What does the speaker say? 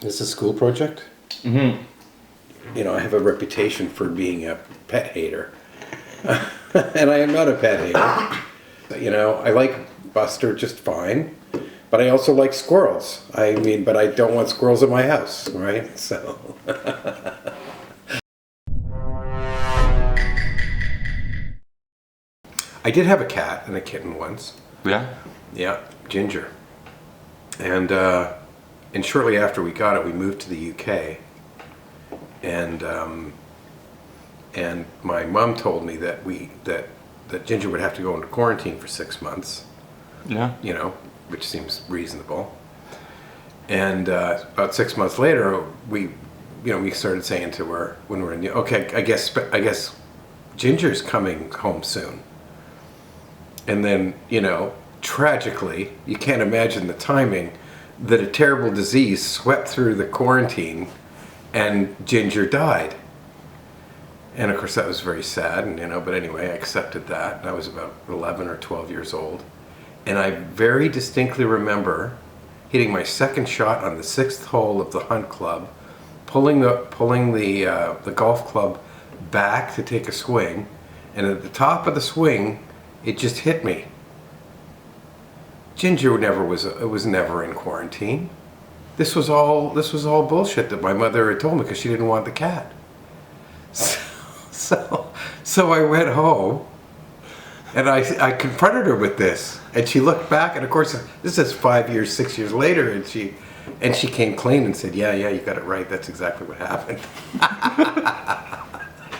This is a school project. Mm-hmm. You know, I have a reputation for being a pet hater. And I am not a pet hater. You know, I like Buster just fine, but I also like squirrels. I mean, but I don't want squirrels in my house, right? So. I did have a cat and a kitten once. Yeah. Yeah, Ginger. And shortly after we got it, we moved to the UK. And my mom told me that that Ginger would have to go into quarantine for 6 months. Yeah. You know, which seems reasonable. And about 6 months later, we started saying to her when we were in okay, I guess Ginger's coming home soon. And then, you know, tragically, you can't imagine the timing, that a terrible disease swept through the quarantine and Ginger died. And of course that was very sad, and, you know, but anyway, I accepted that. I was about 11 or 12 years old. And I very distinctly remember hitting my second shot on the 6th hole of the hunt club, pulling the golf club back to take a swing, and at the top of the swing, it just hit me. Ginger was never in quarantine. This was all bullshit that my mother had told me because she didn't want the cat. So I went home and I confronted her with this, and she looked back, and of course this is 5 years, 6 years later, and she came clean and said, yeah, you got it right. That's exactly what happened.